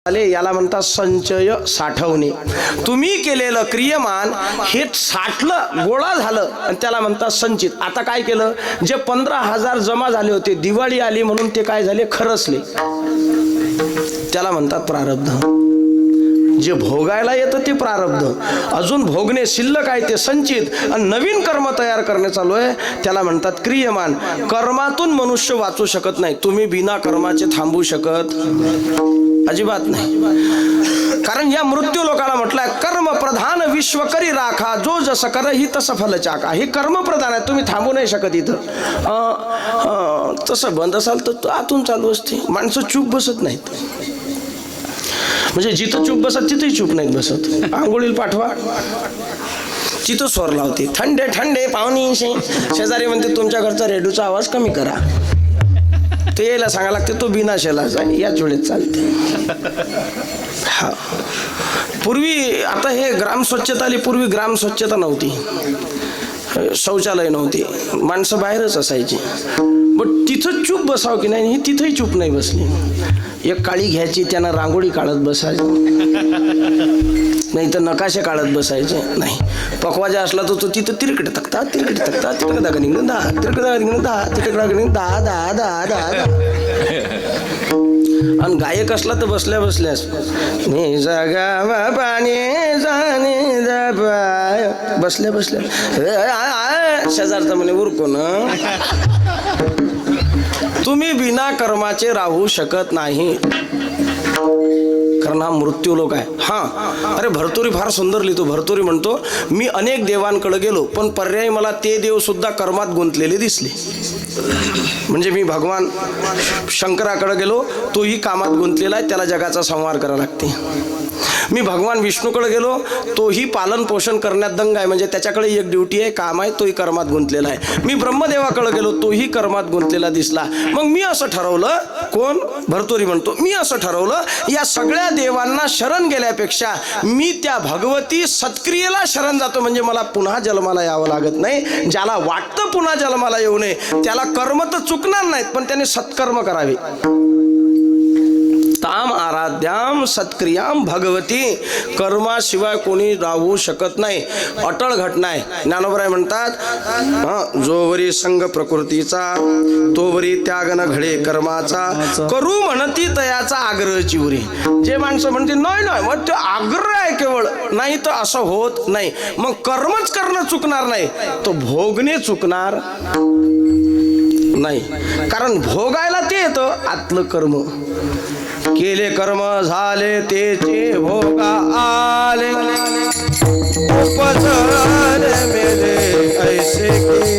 याला म्हणतात संचय, साठवणे. तुम्ही केलेलं क्रियमान हे साठलं, गोळा झालं आणि त्याला म्हणतात संचित. आता काय केलं, जे 15,000 जमा झाले होते, दिवाळी आली म्हणून ते काय झाले, खरसले. त्याला म्हणतात प्रारब्ध. जे भोगायला येतं ते प्रारब्ध, अजून भोगणे शिल्लक आहे ते संचित, आणि नवीन कर्म तयार करणे चालू आहे त्याला म्हणतात क्रियमान. कर्मातून मनुष्य वाचू शकत नाही. तुम्ही बिना कर्माचे थांबू शकत अजिबात नाही. कारण या मृत्यू लोकाला म्हटलंय कर्म प्रधान विश्व करी राखा, जो जसं कर ही तसं फल चाका. हे कर्म प्रधान आहे, तुम्ही थांबू नाही शकत इथं. तसं बंद असाल तर आतून चालू असते. माणसं चूप बसत नाहीत, म्हणजे जिथं चूप बसत तिथंही चूप नाहीत बसत. आंघोळीला पाठवा तिथं स्वर लावते, थंडे थंडे पाहुणी शेजारी म्हणते तुमच्या घरचा रेडिओचा आवाज कमी करा. ते यायला सांगायला लागते, तो बिना शेलाचा याच वेळेत चालते. हा, पूर्वी आता हे ग्राम स्वच्छता आली, पूर्वी ग्राम स्वच्छता नव्हती, शौचालय नव्हती, माणसं बाहेरच असायची. बट तिथं चूप बसावं की नाही, तिथंही चूप नाही बसली. एक काळी घ्यायची, त्यानं रांगोळी काढत बसायची, नाही तर नकाशे काढत बसायचे. नाही, पकवाजा असला तर तो तिथं तिरकडे तकता तिरकडे तकता तिकडे दागा निघून दहा तिरकडे दागा निघून दहा तिकडे निघून दहा दहा दहा दहा. आणि गायक असला तर बसल्या बसल्यास मी जागा पाणी जाणे बसल्या बसल्या शेजारचा म्हणे उरको ना. तुम्ही बिना कर्माचे राहू शकत नाही, कारण हा मृत्यू लोक आहे. हा, अरे भरतुरी फार सुंदर लिहितो. भरतुरी म्हणतो, मी अनेक देवांकडे गेलो पण पर्यायी मला ते देव सुद्धा कर्मात गुंतलेले दिसले. म्हणजे मी भगवान शंकराकडे गेलो, तोही कामात गुंतलेला आहे, त्याला जगाचा संहार करावा लागते. मी भगवान विष्णूकडे गेलो, तोही पालन पोषण करण्यात दंग आहे, म्हणजे त्याच्याकडे एक ड्युटी आहे, काम आहे, तोही कर्मात गुंतलेला आहे. मी ब्रह्मदेवाकडे गेलो, तोही कर्मात गुंतलेला दिसला. मग मी असं ठरवलं, कोण, भरतुरी म्हणतो, मी असं ठरवलं, या सगळ्या देवांना शरण गेल्यापेक्षा मी त्या भगवती सत्क्रियेला शरण जातो, म्हणजे मला पुन्हा जन्माला यावं लागत नाही. ज्याला वाटतं पुन्हा जन्माला येऊ नये त्याला कर्म तर चुकणार नाहीत, पण त्याने सत्कर्म करावे. ताम आराध्याम सत्क्रियाम भगवती. कर्माशिवाय कोणी राहू शकत नाही. अटळ घटना आहे. ज्ञानोबराय म्हणतात, जोवरी संग प्रकृतीचा तोवरी त्याग न घडे कर्माचा, करू म्हणती तयाचा आग्रह चिवरी. जे माणसं म्हणते नाही नाही, मग ते आग्रह आहे केवळ, नाही तर असं होत नाही. मग कर्मच करणं चुकणार नाही, तो भोगणे चुकणार नाही. कारण भोगायला ते येतं आतलं कर्म. केले कर्म झाले तेचे भोगा आले, उपजन मेले ऐसे